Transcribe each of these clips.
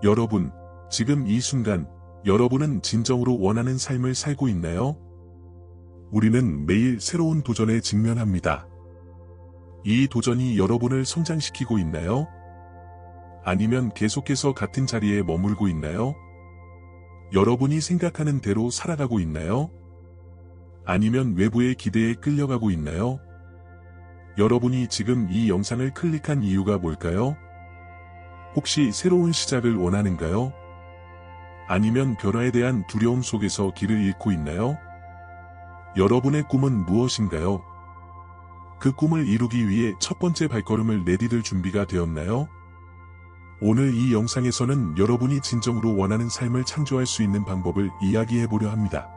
여러분, 지금 이 순간, 여러분은 진정으로 원하는 삶을 살고 있나요? 우리는 매일 새로운 도전에 직면합니다. 이 도전이 여러분을 성장시키고 있나요? 아니면 계속해서 같은 자리에 머물고 있나요? 여러분이 생각하는 대로 살아가고 있나요? 아니면 외부의 기대에 끌려가고 있나요? 여러분이 지금 이 영상을 클릭한 이유가 뭘까요? 혹시 새로운 시작을 원하는가요? 아니면 변화에 대한 두려움 속에서 길을 잃고 있나요? 여러분의 꿈은 무엇인가요? 그 꿈을 이루기 위해 첫 번째 발걸음을 내디딜 준비가 되었나요? 오늘 이 영상에서는 여러분이 진정으로 원하는 삶을 창조할 수 있는 방법을 이야기해보려 합니다.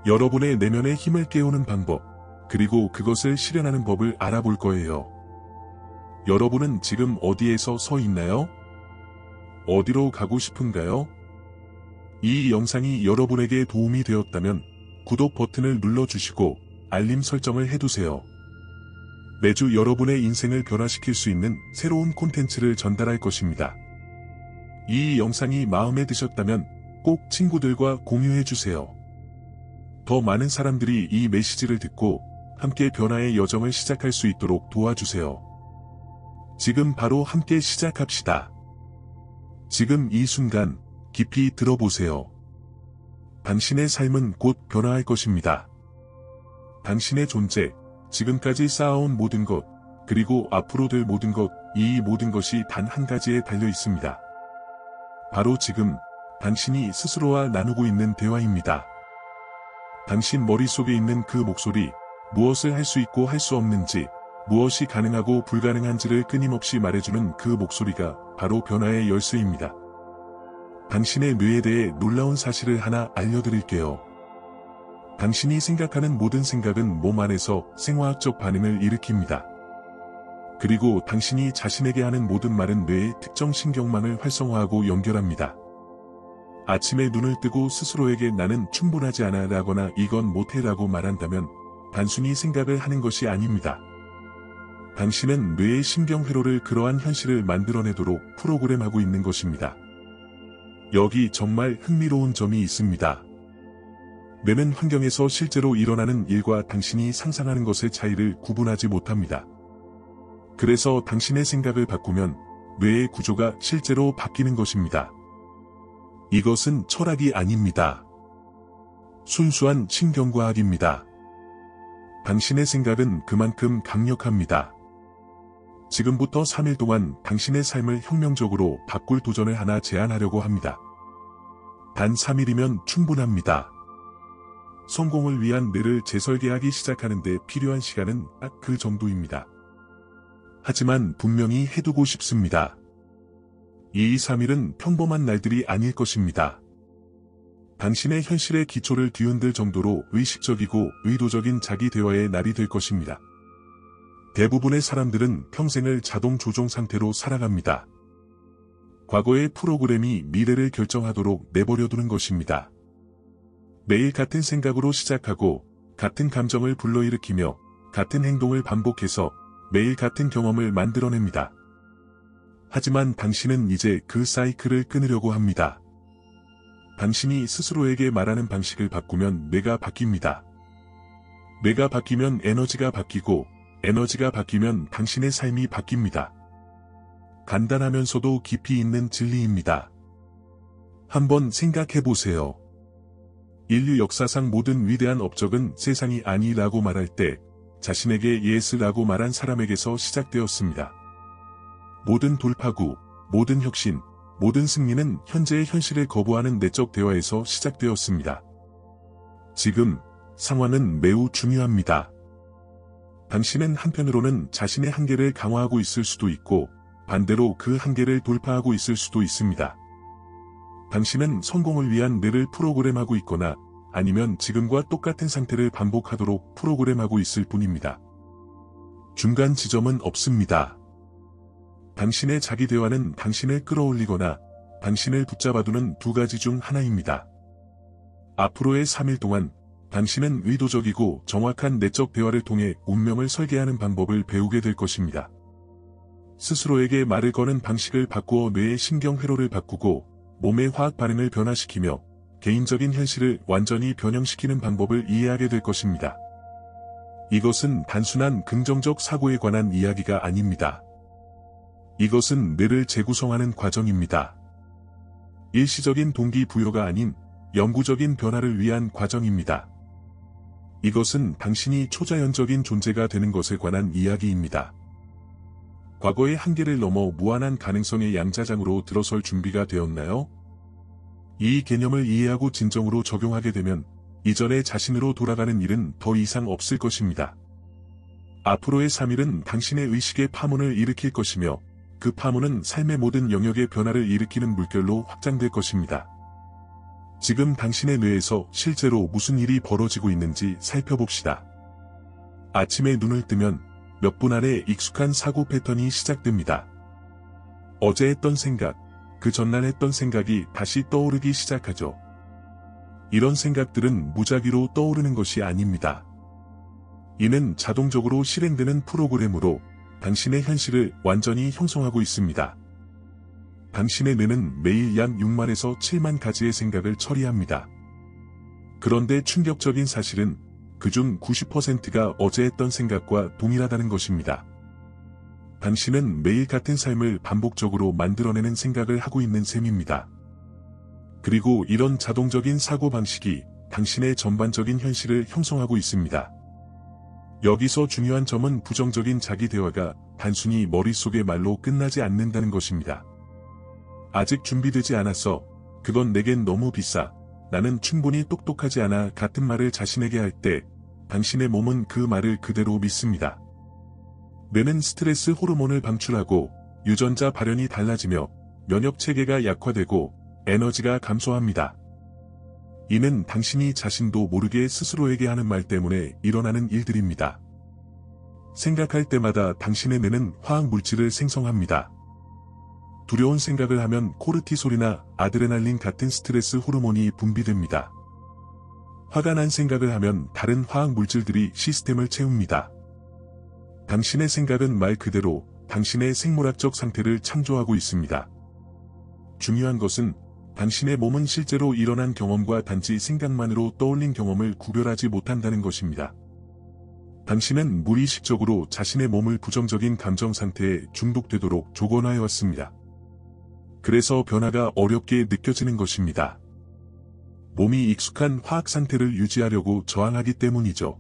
여러분의 내면의 힘을 깨우는 방법, 그리고 그것을 실현하는 법을 알아볼 거예요. 여러분은 지금 어디에서 서 있나요? 어디로 가고 싶은가요? 이 영상이 여러분에게 도움이 되었다면 구독 버튼을 눌러주시고 알림 설정을 해두세요. 매주 여러분의 인생을 변화시킬 수 있는 새로운 콘텐츠를 전달할 것입니다. 이 영상이 마음에 드셨다면 꼭 친구들과 공유해주세요. 더 많은 사람들이 이 메시지를 듣고 함께 변화의 여정을 시작할 수 있도록 도와주세요. 지금 바로 함께 시작합시다. 지금 이 순간 깊이 들어보세요. 당신의 삶은 곧 변화할 것입니다. 당신의 존재, 지금까지 쌓아온 모든 것, 그리고 앞으로 될 모든 것, 이 모든 것이 단 한 가지에 달려 있습니다. 바로 지금, 당신이 스스로와 나누고 있는 대화입니다. 당신 머릿속에 있는 그 목소리, 무엇을 할 수 있고 할 수 없는지, 무엇이 가능하고 불가능한지를 끊임없이 말해주는 그 목소리가 바로 변화의 열쇠입니다. 당신의 뇌에 대해 놀라운 사실을 하나 알려드릴게요. 당신이 생각하는 모든 생각은 몸 안에서 생화학적 반응을 일으킵니다. 그리고 당신이 자신에게 하는 모든 말은 뇌의 특정 신경망을 활성화하고 연결합니다. 아침에 눈을 뜨고 스스로에게 나는 충분하지 않아 라거나 이건 못해 라고 말한다면 단순히 생각을 하는 것이 아닙니다. 당신은 뇌의 신경회로를 그러한 현실을 만들어내도록 프로그램하고 있는 것입니다. 여기 정말 흥미로운 점이 있습니다. 뇌는 환경에서 실제로 일어나는 일과 당신이 상상하는 것의 차이를 구분하지 못합니다. 그래서 당신의 생각을 바꾸면 뇌의 구조가 실제로 바뀌는 것입니다. 이것은 철학이 아닙니다. 순수한 신경과학입니다. 당신의 생각은 그만큼 강력합니다. 지금부터 3일 동안 당신의 삶을 혁명적으로 바꿀 도전을 하나 제안하려고 합니다. 단 3일이면 충분합니다. 성공을 위한 뇌를 재설계하기 시작하는데 필요한 시간은 딱 그 정도입니다. 하지만 분명히 해두고 싶습니다. 이 3일은 평범한 날들이 아닐 것입니다. 당신의 현실의 기초를 뒤흔들 정도로 의식적이고 의도적인 자기 대화의 날이 될 것입니다. 대부분의 사람들은 평생을 자동 조종 상태로 살아갑니다. 과거의 프로그램이 미래를 결정하도록 내버려두는 것입니다. 매일 같은 생각으로 시작하고 같은 감정을 불러일으키며 같은 행동을 반복해서 매일 같은 경험을 만들어냅니다. 하지만 당신은 이제 그 사이클을 끊으려고 합니다. 당신이 스스로에게 말하는 방식을 바꾸면 뇌가 바뀝니다. 뇌가 바뀌면 에너지가 바뀌고 에너지가 바뀌면 당신의 삶이 바뀝니다. 간단하면서도 깊이 있는 진리입니다. 한번 생각해보세요. 인류 역사상 모든 위대한 업적은 세상이 아니라고 말할 때 자신에게 예스라고 말한 사람에게서 시작되었습니다. 모든 돌파구, 모든 혁신, 모든 승리는 현재의 현실을 거부하는 내적 대화에서 시작되었습니다. 지금 상황은 매우 중요합니다. 당신은 한편으로는 자신의 한계를 강화하고 있을 수도 있고 반대로 그 한계를 돌파하고 있을 수도 있습니다. 당신은 성공을 위한 뇌를 프로그램하고 있거나 아니면 지금과 똑같은 상태를 반복하도록 프로그램하고 있을 뿐입니다. 중간 지점은 없습니다. 당신의 자기 대화는 당신을 끌어올리거나 당신을 붙잡아두는 두 가지 중 하나입니다. 앞으로의 3일 동안 당신은 의도적이고 정확한 내적 대화를 통해 운명을 설계하는 방법을 배우게 될 것입니다. 스스로에게 말을 거는 방식을 바꾸어 뇌의 신경 회로를 바꾸고 몸의 화학 반응을 변화시키며 개인적인 현실을 완전히 변형시키는 방법을 이해하게 될 것입니다. 이것은 단순한 긍정적 사고에 관한 이야기가 아닙니다. 이것은 뇌를 재구성하는 과정입니다. 일시적인 동기부여가 아닌 영구적인 변화를 위한 과정입니다. 이것은 당신이 초자연적인 존재가 되는 것에 관한 이야기입니다. 과거의 한계를 넘어 무한한 가능성의 양자장으로 들어설 준비가 되었나요? 이 개념을 이해하고 진정으로 적용하게 되면 이전의 자신으로 돌아가는 일은 더 이상 없을 것입니다. 앞으로의 3일은 당신의 의식의 파문을 일으킬 것이며 그 파문은 삶의 모든 영역의 변화를 일으키는 물결로 확장될 것입니다. 지금 당신의 뇌에서 실제로 무슨 일이 벌어지고 있는지 살펴봅시다. 아침에 눈을 뜨면 몇 분 안에 익숙한 사고 패턴이 시작됩니다. 어제 했던 생각, 그 전날 했던 생각이 다시 떠오르기 시작하죠. 이런 생각들은 무작위로 떠오르는 것이 아닙니다. 이는 자동적으로 실행되는 프로그램으로 당신의 현실을 완전히 형성하고 있습니다. 당신의 뇌는 매일 약 6만에서 7만 가지의 생각을 처리합니다. 그런데 충격적인 사실은 그중 90%가 어제 했던 생각과 동일하다는 것입니다. 당신은 매일 같은 삶을 반복적으로 만들어내는 생각을 하고 있는 셈입니다. 그리고 이런 자동적인 사고방식이 당신의 전반적인 현실을 형성하고 있습니다. 여기서 중요한 점은 부정적인 자기 대화가 단순히 머릿속의 말로 끝나지 않는다는 것입니다. 아직 준비되지 않았어. 그건 내겐 너무 비싸. 나는 충분히 똑똑하지 않아 같은 말을 자신에게 할 때 당신의 몸은 그 말을 그대로 믿습니다. 뇌는 스트레스 호르몬을 방출하고 유전자 발현이 달라지며 면역 체계가 약화되고 에너지가 감소합니다. 이는 당신이 자신도 모르게 스스로에게 하는 말 때문에 일어나는 일들입니다. 생각할 때마다 당신의 뇌는 화학 물질을 생성합니다. 두려운 생각을 하면 코르티솔이나 아드레날린 같은 스트레스 호르몬이 분비됩니다. 화가 난 생각을 하면 다른 화학 물질들이 시스템을 채웁니다. 당신의 생각은 말 그대로 당신의 생물학적 상태를 창조하고 있습니다. 중요한 것은 당신의 몸은 실제로 일어난 경험과 단지 생각만으로 떠올린 경험을 구별하지 못한다는 것입니다. 당신은 무의식적으로 자신의 몸을 부정적인 감정 상태에 중독되도록 조건하여왔습니다. 그래서 변화가 어렵게 느껴지는 것입니다. 몸이 익숙한 화학 상태를 유지하려고 저항하기 때문이죠.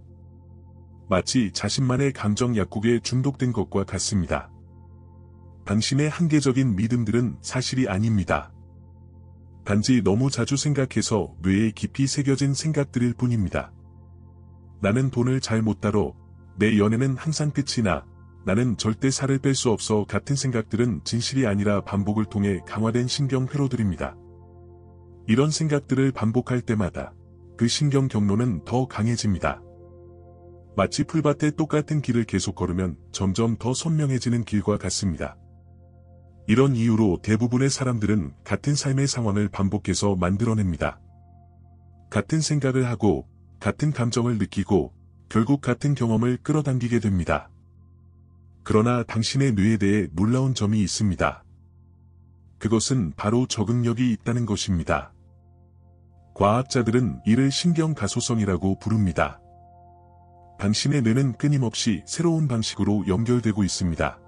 마치 자신만의 감정 약국에 중독된 것과 같습니다. 당신의 한계적인 믿음들은 사실이 아닙니다. 단지 너무 자주 생각해서 뇌에 깊이 새겨진 생각들일 뿐입니다. 나는 돈을 잘 못 벌어. 내 연애는 항상 끝이 나. 나는 절대 살을 뺄 수 없어 같은 생각들은 진실이 아니라 반복을 통해 강화된 신경 회로들입니다. 이런 생각들을 반복할 때마다 그 신경 경로는 더 강해집니다. 마치 풀밭에 똑같은 길을 계속 걸으면 점점 더 선명해지는 길과 같습니다. 이런 이유로 대부분의 사람들은 같은 삶의 상황을 반복해서 만들어냅니다. 같은 생각을 하고 같은 감정을 느끼고 결국 같은 경험을 끌어당기게 됩니다. 그러나 당신의 뇌에 대해 놀라운 점이 있습니다. 그것은 바로 적응력이 있다는 것입니다. 과학자들은 이를 신경가소성이라고 부릅니다. 당신의 뇌는 끊임없이 새로운 방식으로 연결되고 있습니다.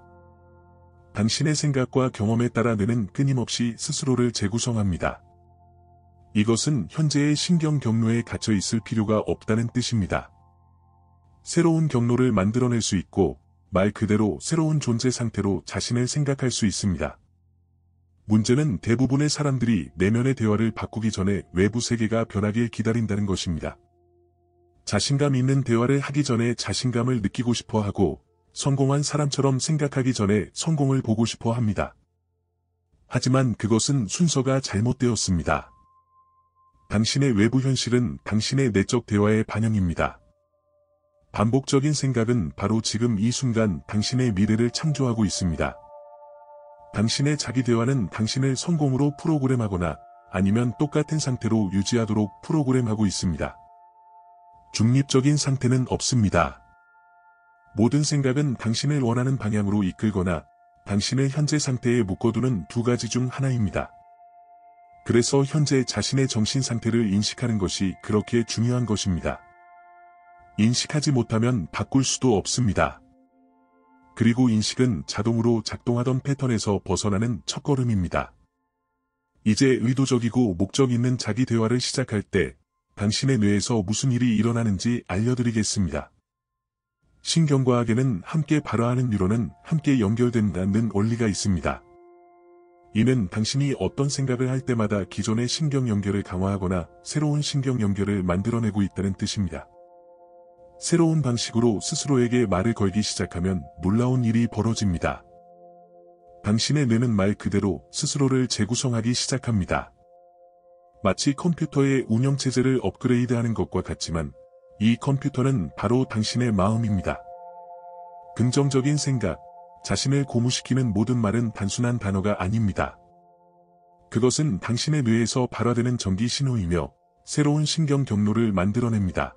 당신의 생각과 경험에 따라 뇌는 끊임없이 스스로를 재구성합니다. 이것은 현재의 신경 경로에 갇혀 있을 필요가 없다는 뜻입니다. 새로운 경로를 만들어낼 수 있고 말 그대로 새로운 존재 상태로 자신을 생각할 수 있습니다. 문제는 대부분의 사람들이 내면의 대화를 바꾸기 전에 외부 세계가 변하길 기다린다는 것입니다. 자신감 있는 대화를 하기 전에 자신감을 느끼고 싶어 하고 성공한 사람처럼 생각하기 전에 성공을 보고 싶어 합니다. 하지만 그것은 순서가 잘못되었습니다. 당신의 외부 현실은 당신의 내적 대화의 반영입니다. 반복적인 생각은 바로 지금 이 순간 당신의 미래를 창조하고 있습니다. 당신의 자기 대화는 당신을 성공으로 프로그램하거나 아니면 똑같은 상태로 유지하도록 프로그램하고 있습니다. 중립적인 상태는 없습니다. 모든 생각은 당신을 원하는 방향으로 이끌거나 당신을 현재 상태에 묶어두는 두 가지 중 하나입니다. 그래서 현재 자신의 정신 상태를 인식하는 것이 그렇게 중요한 것입니다. 인식하지 못하면 바꿀 수도 없습니다. 그리고 인식은 자동으로 작동하던 패턴에서 벗어나는 첫걸음입니다. 이제 의도적이고 목적 있는 자기 대화를 시작할 때 당신의 뇌에서 무슨 일이 일어나는지 알려드리겠습니다. 신경과학에는 함께 발화하는 뉴런은 함께 연결된다는 원리가 있습니다. 이는 당신이 어떤 생각을 할 때마다 기존의 신경 연결을 강화하거나 새로운 신경 연결을 만들어내고 있다는 뜻입니다. 새로운 방식으로 스스로에게 말을 걸기 시작하면 놀라운 일이 벌어집니다. 당신의 뇌는 말 그대로 스스로를 재구성하기 시작합니다. 마치 컴퓨터의 운영체제를 업그레이드하는 것과 같지만 이 컴퓨터는 바로 당신의 마음입니다. 긍정적인 생각, 자신을 고무시키는 모든 말은 단순한 단어가 아닙니다. 그것은 당신의 뇌에서 발화되는 전기 신호이며 새로운 신경 경로를 만들어냅니다.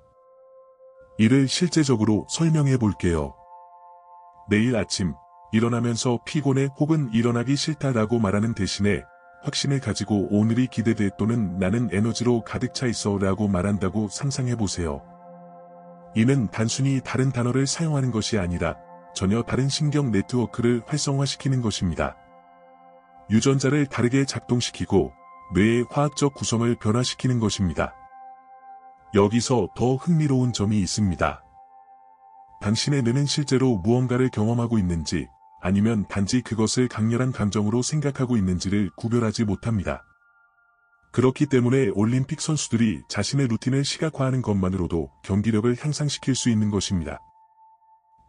이를 실제적으로 설명해 볼게요. 내일 아침 일어나면서 피곤해 혹은 일어나기 싫다라고 말하는 대신에 확신을 가지고 오늘이 기대돼 또는 나는 에너지로 가득 차 있어 라고 말한다고 상상해 보세요. 이는 단순히 다른 단어를 사용하는 것이 아니라 전혀 다른 신경 네트워크를 활성화시키는 것입니다. 유전자를 다르게 작동시키고 뇌의 화학적 구성을 변화시키는 것입니다. 여기서 더 흥미로운 점이 있습니다. 당신의 뇌는 실제로 무언가를 경험하고 있는지 아니면 단지 그것을 강렬한 감정으로 생각하고 있는지를 구별하지 못합니다. 그렇기 때문에 올림픽 선수들이 자신의 루틴을 시각화하는 것만으로도 경기력을 향상시킬 수 있는 것입니다.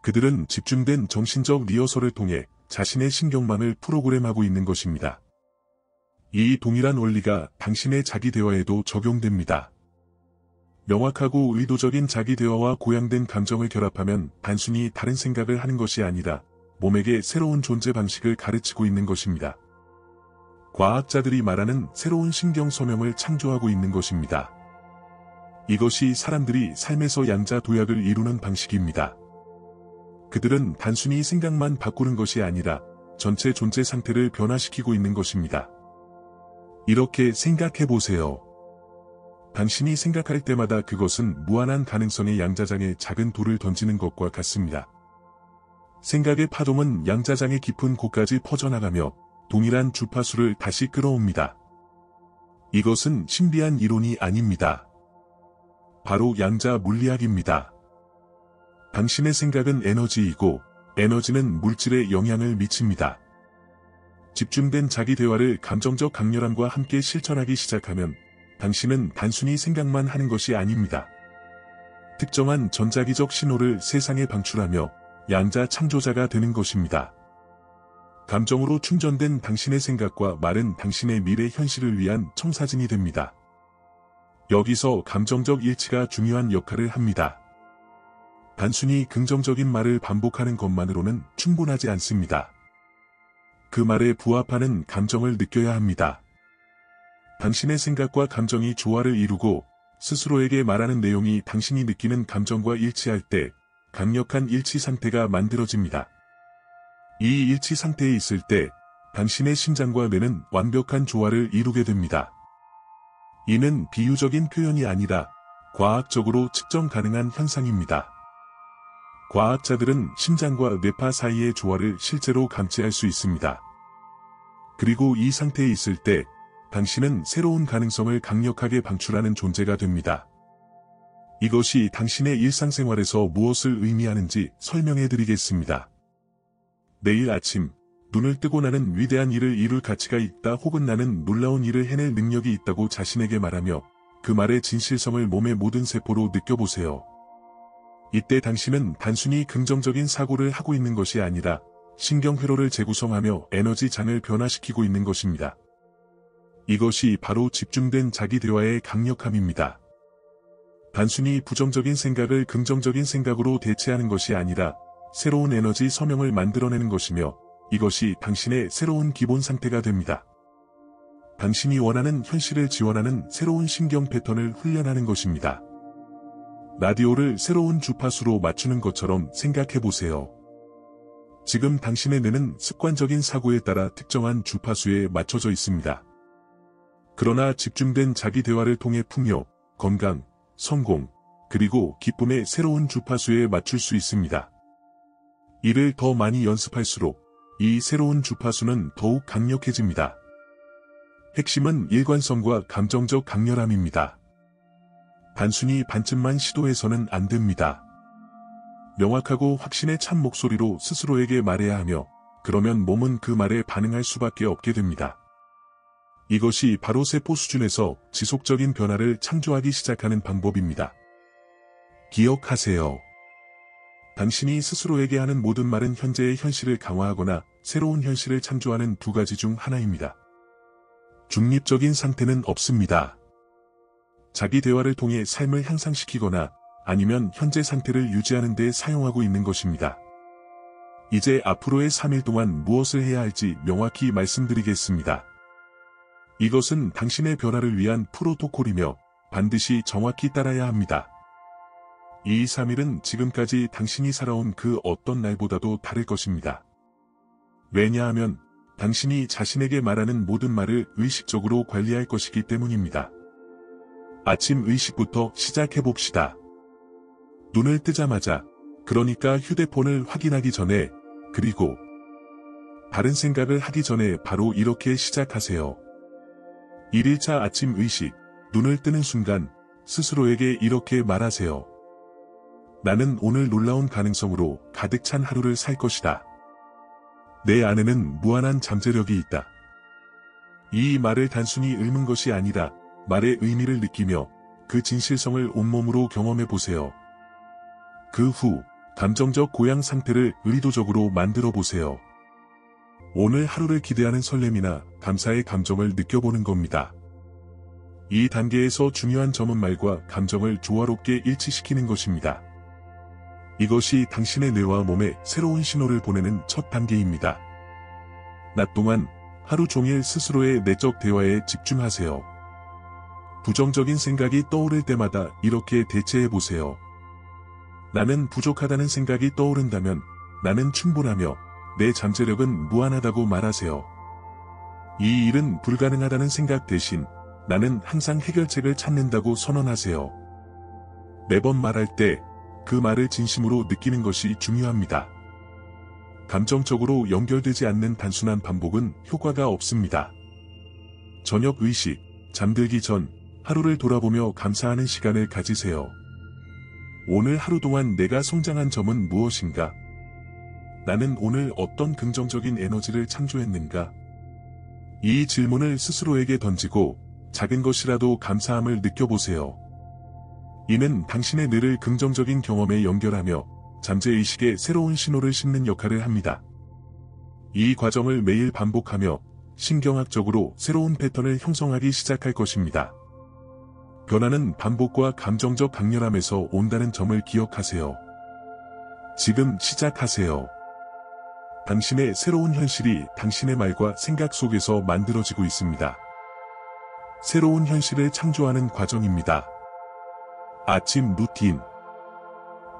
그들은 집중된 정신적 리허설을 통해 자신의 신경망을 프로그램하고 있는 것입니다. 이 동일한 원리가 당신의 자기 대화에도 적용됩니다. 명확하고 의도적인 자기 대화와 고양된 감정을 결합하면 단순히 다른 생각을 하는 것이 아니라 몸에게 새로운 존재 방식을 가르치고 있는 것입니다. 과학자들이 말하는 새로운 신경 소명을 창조하고 있는 것입니다. 이것이 사람들이 삶에서 양자 도약을 이루는 방식입니다. 그들은 단순히 생각만 바꾸는 것이 아니라 전체 존재 상태를 변화시키고 있는 것입니다. 이렇게 생각해 보세요. 당신이 생각할 때마다 그것은 무한한 가능성의 양자장에 작은 돌을 던지는 것과 같습니다. 생각의 파동은 양자장의 깊은 곳까지 퍼져나가며 동일한 주파수를 다시 끌어옵니다. 이것은 신비한 이론이 아닙니다. 바로 양자 물리학입니다. 당신의 생각은 에너지이고 에너지는 물질에 영향을 미칩니다. 집중된 자기 대화를 감정적 강렬함과 함께 실천하기 시작하면 당신은 단순히 생각만 하는 것이 아닙니다. 특정한 전자기적 신호를 세상에 방출하며 양자 창조자가 되는 것입니다. 감정으로 충전된 당신의 생각과 말은 당신의 미래 현실을 위한 청사진이 됩니다. 여기서 감정적 일치가 중요한 역할을 합니다. 단순히 긍정적인 말을 반복하는 것만으로는 충분하지 않습니다. 그 말에 부합하는 감정을 느껴야 합니다. 당신의 생각과 감정이 조화를 이루고 스스로에게 말하는 내용이 당신이 느끼는 감정과 일치할 때 강력한 일치 상태가 만들어집니다. 이 일치 상태에 있을 때 당신의 심장과 뇌는 완벽한 조화를 이루게 됩니다. 이는 비유적인 표현이 아니라 과학적으로 측정 가능한 현상입니다. 과학자들은 심장과 뇌파 사이의 조화를 실제로 감지할 수 있습니다. 그리고 이 상태에 있을 때 당신은 새로운 가능성을 강력하게 방출하는 존재가 됩니다. 이것이 당신의 일상생활에서 무엇을 의미하는지 설명해 드리겠습니다. 내일 아침, 눈을 뜨고 나는 위대한 일을 이룰 가치가 있다 혹은 나는 놀라운 일을 해낼 능력이 있다고 자신에게 말하며 그 말의 진실성을 몸의 모든 세포로 느껴보세요. 이때 당신은 단순히 긍정적인 사고를 하고 있는 것이 아니라 신경회로를 재구성하며 에너지 장을 변화시키고 있는 것입니다. 이것이 바로 집중된 자기 대화의 강력함입니다. 단순히 부정적인 생각을 긍정적인 생각으로 대체하는 것이 아니라 새로운 에너지 서명을 만들어내는 것이며 이것이 당신의 새로운 기본 상태가 됩니다. 당신이 원하는 현실을 지원하는 새로운 신경 패턴을 훈련하는 것입니다. 라디오를 새로운 주파수로 맞추는 것처럼 생각해 보세요. 지금 당신의 뇌는 습관적인 사고에 따라 특정한 주파수에 맞춰져 있습니다. 그러나 집중된 자기 대화를 통해 풍요, 건강, 성공, 그리고 기쁨의 새로운 주파수에 맞출 수 있습니다. 이를 더 많이 연습할수록 이 새로운 주파수는 더욱 강력해집니다. 핵심은 일관성과 감정적 강렬함입니다. 단순히 반쯤만 시도해서는 안 됩니다. 명확하고 확신에 찬 목소리로 스스로에게 말해야 하며, 그러면 몸은 그 말에 반응할 수밖에 없게 됩니다. 이것이 바로 세포 수준에서 지속적인 변화를 창조하기 시작하는 방법입니다. 기억하세요. 당신이 스스로에게 하는 모든 말은 현재의 현실을 강화하거나 새로운 현실을 창조하는 두 가지 중 하나입니다. 중립적인 상태는 없습니다. 자기 대화를 통해 삶을 향상시키거나 아니면 현재 상태를 유지하는 데 사용하고 있는 것입니다. 이제 앞으로의 3일 동안 무엇을 해야 할지 명확히 말씀드리겠습니다. 이것은 당신의 변화를 위한 프로토콜이며 반드시 정확히 따라야 합니다. 이 3일은 지금까지 당신이 살아온 그 어떤 날보다도 다를 것입니다. 왜냐하면 당신이 자신에게 말하는 모든 말을 의식적으로 관리할 것이기 때문입니다. 아침 의식부터 시작해봅시다. 눈을 뜨자마자, 그러니까 휴대폰을 확인하기 전에, 그리고 다른 생각을 하기 전에 바로 이렇게 시작하세요. 1일차 아침 의식, 눈을 뜨는 순간 스스로에게 이렇게 말하세요. 나는 오늘 놀라운 가능성으로 가득 찬 하루를 살 것이다. 내 안에는 무한한 잠재력이 있다. 이 말을 단순히 읽는 것이 아니라 말의 의미를 느끼며 그 진실성을 온몸으로 경험해 보세요. 그 후 감정적 고양 상태를 의도적으로 만들어 보세요. 오늘 하루를 기대하는 설렘이나 감사의 감정을 느껴보는 겁니다. 이 단계에서 중요한 점은 말과 감정을 조화롭게 일치시키는 것입니다. 이것이 당신의 뇌와 몸에 새로운 신호를 보내는 첫 단계입니다. 낮 동안 하루 종일 스스로의 내적 대화에 집중하세요. 부정적인 생각이 떠오를 때마다 이렇게 대체해보세요. 나는 부족하다는 생각이 떠오른다면 나는 충분하며 내 잠재력은 무한하다고 말하세요. 이 일은 불가능하다는 생각 대신 나는 항상 해결책을 찾는다고 선언하세요. 매번 말할 때 그 말을 진심으로 느끼는 것이 중요합니다. 감정적으로 연결되지 않는 단순한 반복은 효과가 없습니다. 저녁 의식, 잠들기 전 하루를 돌아보며 감사하는 시간을 가지세요. 오늘 하루 동안 내가 성장한 점은 무엇인가? 나는 오늘 어떤 긍정적인 에너지를 창조했는가? 이 질문을 스스로에게 던지고 작은 것이라도 감사함을 느껴보세요. 이는 당신의 뇌를 긍정적인 경험에 연결하며 잠재의식에 새로운 신호를 심는 역할을 합니다. 이 과정을 매일 반복하며 신경학적으로 새로운 패턴을 형성하기 시작할 것입니다. 변화는 반복과 감정적 강렬함에서 온다는 점을 기억하세요. 지금 시작하세요. 당신의 새로운 현실이 당신의 말과 생각 속에서 만들어지고 있습니다. 새로운 현실을 창조하는 과정입니다. 아침 루틴.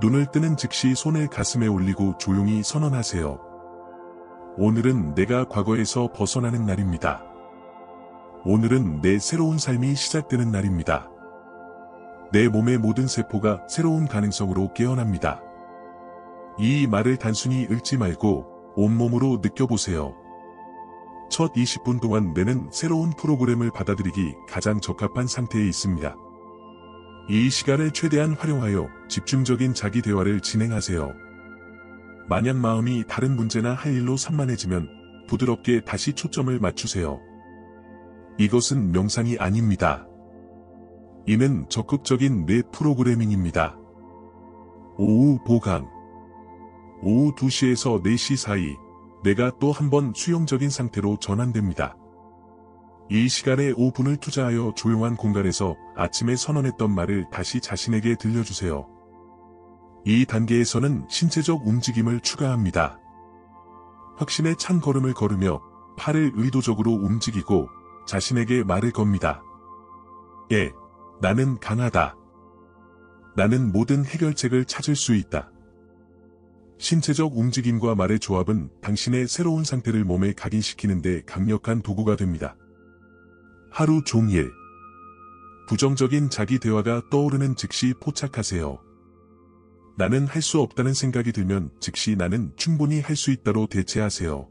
눈을 뜨는 즉시 손을 가슴에 올리고 조용히 선언하세요. 오늘은 내가 과거에서 벗어나는 날입니다. 오늘은 내 새로운 삶이 시작되는 날입니다. 내 몸의 모든 세포가 새로운 가능성으로 깨어납니다. 이 말을 단순히 읽지 말고 온몸으로 느껴보세요. 첫 20분 동안 뇌는 새로운 프로그램을 받아들이기 가장 적합한 상태에 있습니다. 이 시간을 최대한 활용하여 집중적인 자기 대화를 진행하세요. 만약 마음이 다른 문제나 할 일로 산만해지면 부드럽게 다시 초점을 맞추세요. 이것은 명상이 아닙니다. 이는 적극적인 뇌 프로그래밍입니다. 오후 보강. 오후 2시에서 4시 사이 뇌가 또 한 번 수용적인 상태로 전환됩니다. 이 시간에 5분을 투자하여 조용한 공간에서 아침에 선언했던 말을 다시 자신에게 들려주세요. 이 단계에서는 신체적 움직임을 추가합니다. 확신에 찬 걸음을 걸으며 팔을 의도적으로 움직이고 자신에게 말을 겁니다. 예, 나는 강하다. 나는 모든 해결책을 찾을 수 있다. 신체적 움직임과 말의 조합은 당신의 새로운 상태를 몸에 각인시키는 데 강력한 도구가 됩니다. 하루 종일 부정적인 자기 대화가 떠오르는 즉시 포착하세요. 나는 할 수 없다는 생각이 들면 즉시 나는 충분히 할 수 있다로 대체하세요.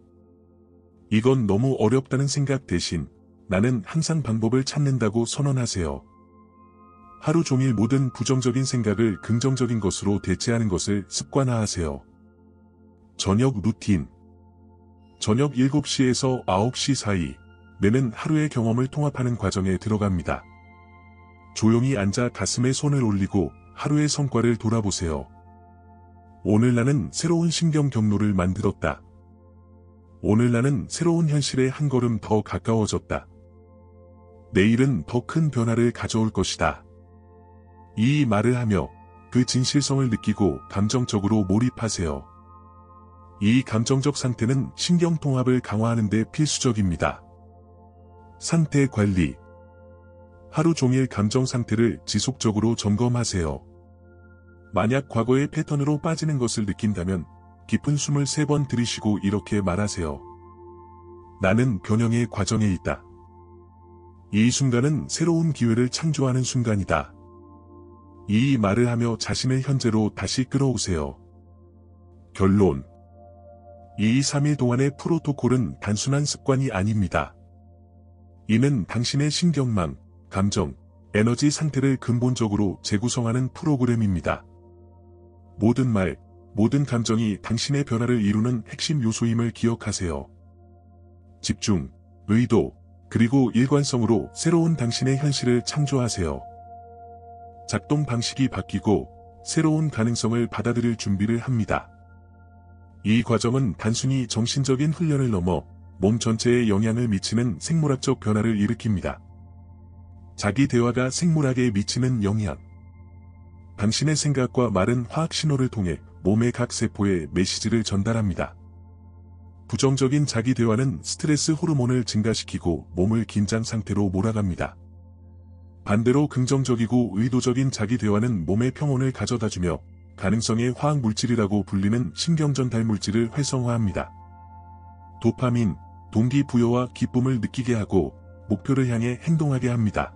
이건 너무 어렵다는 생각 대신 나는 항상 방법을 찾는다고 선언하세요. 하루 종일 모든 부정적인 생각을 긍정적인 것으로 대체하는 것을 습관화하세요. 저녁 루틴. 저녁 7시에서 9시 사이 뇌는 하루의 경험을 통합하는 과정에 들어갑니다. 조용히 앉아 가슴에 손을 올리고 하루의 성과를 돌아보세요. 오늘 나는 새로운 신경 경로를 만들었다. 오늘 나는 새로운 현실에 한 걸음 더 가까워졌다. 내일은 더 큰 변화를 가져올 것이다. 이 말을 하며 그 진실성을 느끼고 감정적으로 몰입하세요. 이 감정적 상태는 신경 통합을 강화하는 데 필수적입니다. 상태 관리. 하루 종일 감정 상태를 지속적으로 점검하세요. 만약 과거의 패턴으로 빠지는 것을 느낀다면 깊은 숨을 3번 들이쉬고 이렇게 말하세요. 나는 변형의 과정에 있다. 이 순간은 새로운 기회를 창조하는 순간이다. 이 말을 하며 자신을 현재로 다시 끌어오세요. 결론. 이 3일 동안의 프로토콜은 단순한 습관이 아닙니다. 이는 당신의 신경망, 감정, 에너지 상태를 근본적으로 재구성하는 프로그램입니다. 모든 말, 모든 감정이 당신의 변화를 이루는 핵심 요소임을 기억하세요. 집중, 의도, 그리고 일관성으로 새로운 당신의 현실을 창조하세요. 작동 방식이 바뀌고 새로운 가능성을 받아들일 준비를 합니다. 이 과정은 단순히 정신적인 훈련을 넘어 몸 전체에 영향을 미치는 생물학적 변화를 일으킵니다. 자기 대화가 생물학에 미치는 영향. 당신의 생각과 말은 화학 신호를 통해 몸의 각 세포에 메시지를 전달합니다. 부정적인 자기 대화는 스트레스 호르몬을 증가시키고 몸을 긴장 상태로 몰아갑니다. 반대로 긍정적이고 의도적인 자기 대화는 몸의 평온을 가져다주며 가능성의 화학 물질이라고 불리는 신경전달 물질을 활성화합니다. 도파민, 동기부여와 기쁨을 느끼게 하고 목표를 향해 행동하게 합니다.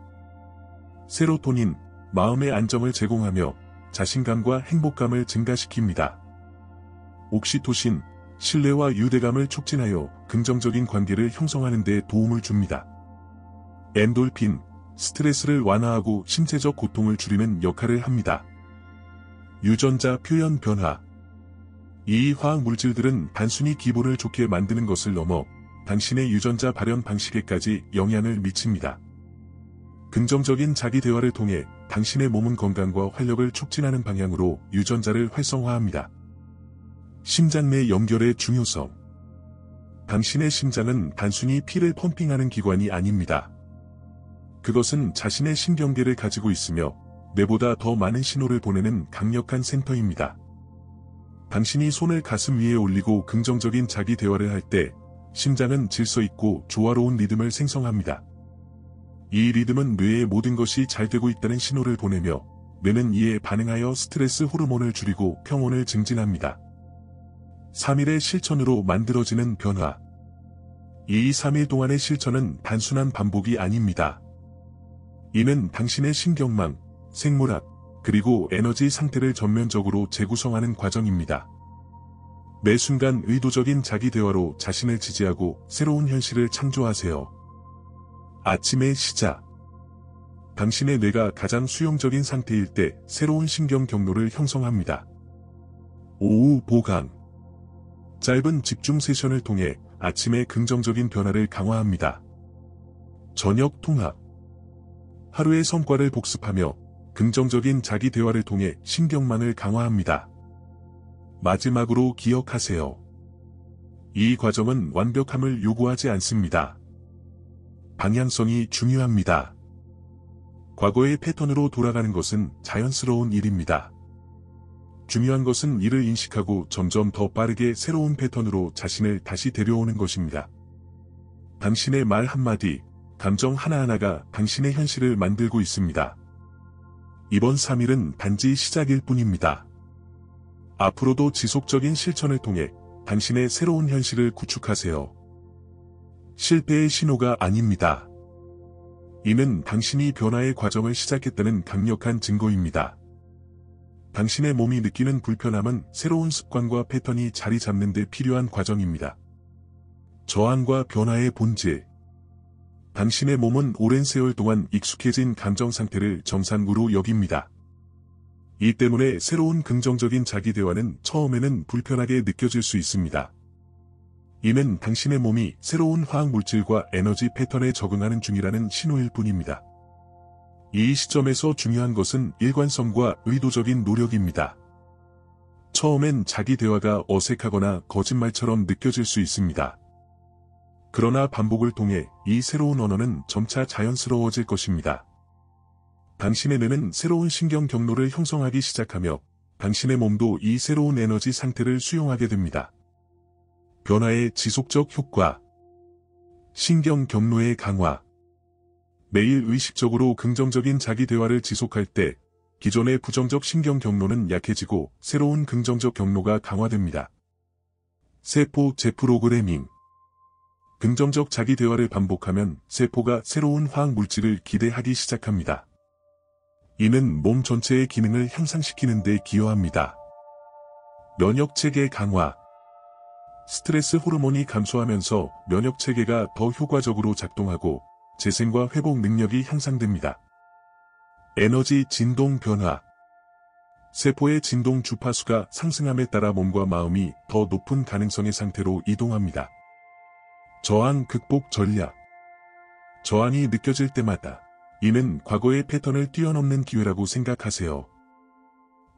세로토닌, 마음의 안정을 제공하며 자신감과 행복감을 증가시킵니다. 옥시토신, 신뢰와 유대감을 촉진하여 긍정적인 관계를 형성하는 데 도움을 줍니다. 엔돌핀, 스트레스를 완화하고 신체적 고통을 줄이는 역할을 합니다. 유전자 표현 변화. 이 화학 물질들은 단순히 기분을 좋게 만드는 것을 넘어 당신의 유전자 발현 방식에까지 영향을 미칩니다. 긍정적인 자기 대화를 통해 당신의 몸은 건강과 활력을 촉진하는 방향으로 유전자를 활성화합니다. 심장 내 연결의 중요성. 당신의 심장은 단순히 피를 펌핑하는 기관이 아닙니다. 그것은 자신의 신경계를 가지고 있으며 뇌보다 더 많은 신호를 보내는 강력한 센터입니다. 당신이 손을 가슴 위에 올리고 긍정적인 자기 대화를 할 때 심장은 질서 있고 조화로운 리듬을 생성합니다. 이 리듬은 뇌의 모든 것이 잘 되고 있다는 신호를 보내며 뇌는 이에 반응하여 스트레스 호르몬을 줄이고 평온을 증진합니다. 3일의 실천으로 만들어지는 변화. 이 3일 동안의 실천은 단순한 반복이 아닙니다. 이는 당신의 신경망, 생물학, 그리고 에너지 상태를 전면적으로 재구성하는 과정입니다. 매 순간 의도적인 자기 대화로 자신을 지지하고 새로운 현실을 창조하세요. 아침의 시작. 당신의 뇌가 가장 수용적인 상태일 때 새로운 신경 경로를 형성합니다. 오후 보강. 짧은 집중 세션을 통해 아침의 긍정적인 변화를 강화합니다. 저녁 통합. 하루의 성과를 복습하며 긍정적인 자기 대화를 통해 신경망을 강화합니다. 마지막으로 기억하세요. 이 과정은 완벽함을 요구하지 않습니다. 방향성이 중요합니다. 과거의 패턴으로 돌아가는 것은 자연스러운 일입니다. 중요한 것은 이를 인식하고 점점 더 빠르게 새로운 패턴으로 자신을 다시 데려오는 것입니다. 당신의 말 한마디, 감정 하나하나가 당신의 현실을 만들고 있습니다. 이번 3일은 단지 시작일 뿐입니다. 앞으로도 지속적인 실천을 통해 당신의 새로운 현실을 구축하세요. 실패의 신호가 아닙니다. 이는 당신이 변화의 과정을 시작했다는 강력한 증거입니다. 당신의 몸이 느끼는 불편함은 새로운 습관과 패턴이 자리 잡는 데 필요한 과정입니다. 저항과 변화의 본질. 당신의 몸은 오랜 세월 동안 익숙해진 감정 상태를 정상으로 여깁니다. 이 때문에 새로운 긍정적인 자기 대화는 처음에는 불편하게 느껴질 수 있습니다. 이는 당신의 몸이 새로운 화학 물질과 에너지 패턴에 적응하는 중이라는 신호일 뿐입니다. 이 시점에서 중요한 것은 일관성과 의도적인 노력입니다. 처음엔 자기 대화가 어색하거나 거짓말처럼 느껴질 수 있습니다. 그러나 반복을 통해 이 새로운 언어는 점차 자연스러워질 것입니다. 당신의 뇌는 새로운 신경 경로를 형성하기 시작하며 당신의 몸도 이 새로운 에너지 상태를 수용하게 됩니다. 변화의 지속적 효과. 신경 경로의 강화. 매일 의식적으로 긍정적인 자기 대화를 지속할 때 기존의 부정적 신경 경로는 약해지고 새로운 긍정적 경로가 강화됩니다. 세포 재프로그래밍. 긍정적 자기 대화를 반복하면 세포가 새로운 화학 물질을 기대하기 시작합니다. 이는 몸 전체의 기능을 향상시키는 데 기여합니다. 면역체계 강화. 스트레스 호르몬이 감소하면서 면역체계가 더 효과적으로 작동하고 재생과 회복 능력이 향상됩니다. 에너지 진동 변화. 세포의 진동 주파수가 상승함에 따라 몸과 마음이 더 높은 가능성의 상태로 이동합니다. 저항 극복 전략. 저항이 느껴질 때마다 이는 과거의 패턴을 뛰어넘는 기회라고 생각하세요.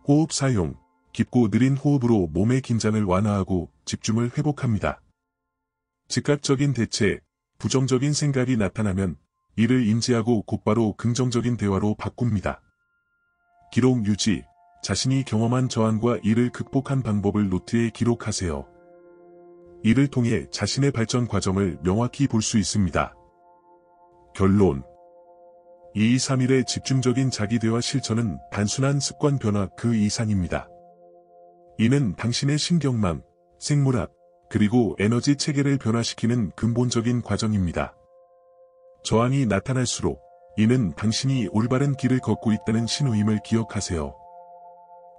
호흡 사용. 깊고 느린 호흡으로 몸의 긴장을 완화하고 집중을 회복합니다. 즉각적인 대체. 부정적인 생각이 나타나면 이를 인지하고 곧바로 긍정적인 대화로 바꿉니다. 기록 유지. 자신이 경험한 저항과 이를 극복한 방법을 노트에 기록하세요. 이를 통해 자신의 발전 과정을 명확히 볼 수 있습니다. 결론. 2-3일의 집중적인 자기대화 실천은 단순한 습관 변화 그 이상입니다. 이는 당신의 신경망, 생물학, 그리고 에너지 체계를 변화시키는 근본적인 과정입니다. 저항이 나타날수록 이는 당신이 올바른 길을 걷고 있다는 신호임을 기억하세요.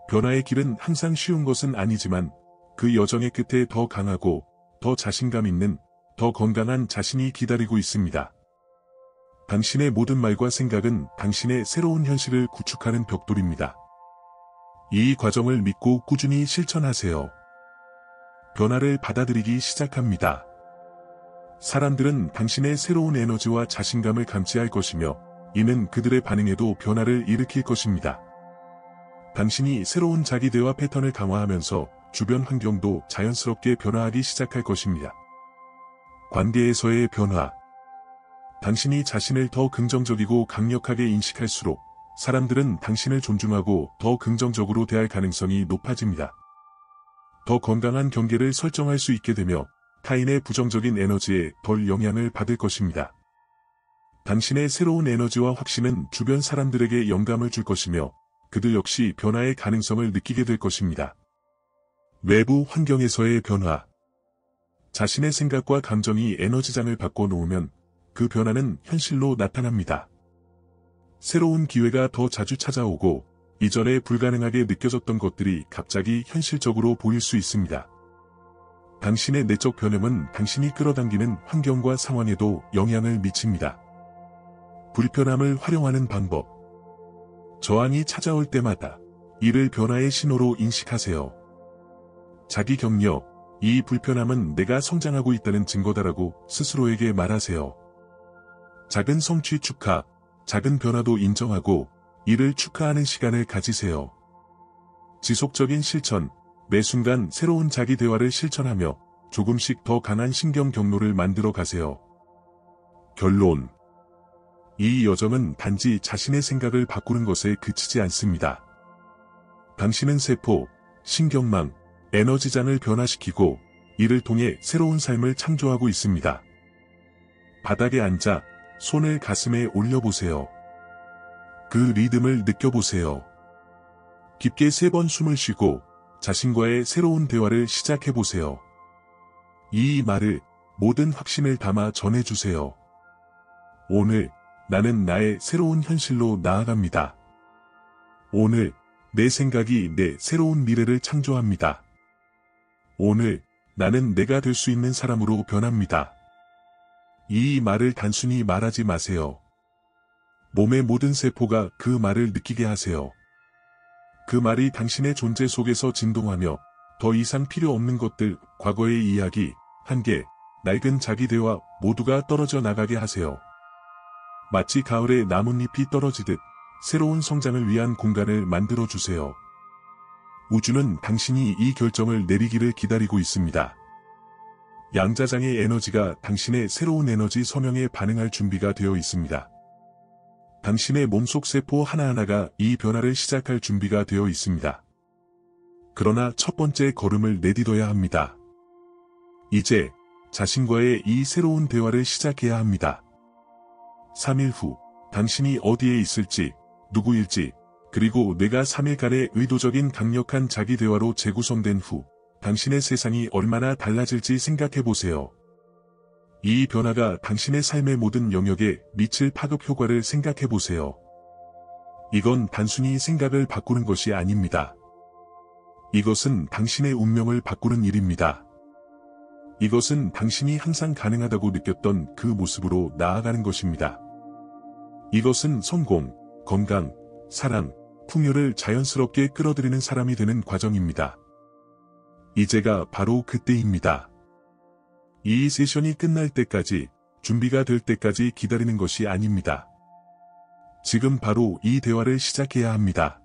변화의 길은 항상 쉬운 것은 아니지만 그 여정의 끝에 더 강하고 더 자신감 있는 더 건강한 자신이 기다리고 있습니다. 당신의 모든 말과 생각은 당신의 새로운 현실을 구축하는 벽돌입니다. 이 과정을 믿고 꾸준히 실천하세요. 변화를 받아들이기 시작합니다. 사람들은 당신의 새로운 에너지와 자신감을 감지할 것이며 이는 그들의 반응에도 변화를 일으킬 것입니다. 당신이 새로운 자기 대화 패턴을 강화하면서 주변 환경도 자연스럽게 변화하기 시작할 것입니다. 관계에서의 변화. 당신이 자신을 더 긍정적이고 강력하게 인식할수록 사람들은 당신을 존중하고 더 긍정적으로 대할 가능성이 높아집니다. 더 건강한 경계를 설정할 수 있게 되며 타인의 부정적인 에너지에 덜 영향을 받을 것입니다. 당신의 새로운 에너지와 확신은 주변 사람들에게 영감을 줄 것이며 그들 역시 변화의 가능성을 느끼게 될 것입니다. 외부 환경에서의 변화. 자신의 생각과 감정이 에너지장을 바꿔놓으면 그 변화는 현실로 나타납니다. 새로운 기회가 더 자주 찾아오고 이전에 불가능하게 느껴졌던 것들이 갑자기 현실적으로 보일 수 있습니다. 당신의 내적 변형은 당신이 끌어당기는 환경과 상황에도 영향을 미칩니다. 불편함을 활용하는 방법. 저항이 찾아올 때마다 이를 변화의 신호로 인식하세요. 자기 격려, 이 불편함은 내가 성장하고 있다는 증거다라고 스스로에게 말하세요. 작은 성취 축하, 작은 변화도 인정하고 이를 축하하는 시간을 가지세요. 지속적인 실천, 매 순간 새로운 자기 대화를 실천하며 조금씩 더 강한 신경 경로를 만들어 가세요. 결론. 이 여정은 단지 자신의 생각을 바꾸는 것에 그치지 않습니다. 당신은 세포, 신경망, 에너지장을 변화시키고 이를 통해 새로운 삶을 창조하고 있습니다. 바닥에 앉아 손을 가슴에 올려보세요. 그 리듬을 느껴보세요. 깊게 3번 숨을 쉬고 자신과의 새로운 대화를 시작해보세요. 이 말을 모든 확신을 담아 전해주세요. 오늘 나는 나의 새로운 현실로 나아갑니다. 오늘 내 생각이 내 새로운 미래를 창조합니다. 오늘 나는 내가 될 수 있는 사람으로 변합니다. 이 말을 단순히 말하지 마세요. 몸의 모든 세포가 그 말을 느끼게 하세요. 그 말이 당신의 존재 속에서 진동하며 더 이상 필요 없는 것들, 과거의 이야기, 한계, 낡은 자기 대화 모두가 떨어져 나가게 하세요. 마치 가을에 나뭇잎이 떨어지듯 새로운 성장을 위한 공간을 만들어주세요. 우주는 당신이 이 결정을 내리기를 기다리고 있습니다. 양자장의 에너지가 당신의 새로운 에너지 서명에 반응할 준비가 되어 있습니다. 당신의 몸속 세포 하나하나가 이 변화를 시작할 준비가 되어 있습니다. 그러나 첫 번째 걸음을 내딛어야 합니다. 이제 자신과의 이 새로운 대화를 시작해야 합니다. 3일 후 당신이 어디에 있을지, 누구일지, 그리고 뇌가 3일간의 의도적인 강력한 자기 대화로 재구성된 후 당신의 세상이 얼마나 달라질지 생각해보세요. 이 변화가 당신의 삶의 모든 영역에 미칠 파급 효과를 생각해보세요. 이건 단순히 생각을 바꾸는 것이 아닙니다. 이것은 당신의 운명을 바꾸는 일입니다. 이것은 당신이 항상 가능하다고 느꼈던 그 모습으로 나아가는 것입니다. 이것은 성공, 건강, 사랑, 풍요를 자연스럽게 끌어들이는 사람이 되는 과정입니다. 이제가 바로 그때입니다. 이 세션이 끝날 때까지, 준비가 될 때까지 기다리는 것이 아닙니다. 지금 바로 이 대화를 시작해야 합니다.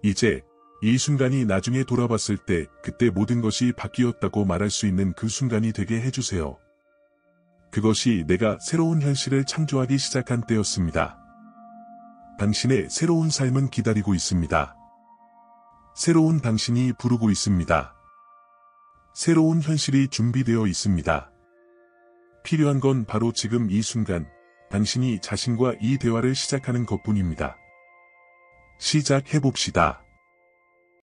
이제 이 순간이 나중에 돌아봤을 때 그때 모든 것이 바뀌었다고 말할 수 있는 그 순간이 되게 해주세요. 그것이 내가 새로운 현실을 창조하기 시작한 때였습니다. 당신의 새로운 삶은 기다리고 있습니다. 새로운 당신이 부르고 있습니다. 새로운 현실이 준비되어 있습니다. 필요한 건 바로 지금 이 순간, 당신이 자신과 이 대화를 시작하는 것뿐입니다. 시작해봅시다.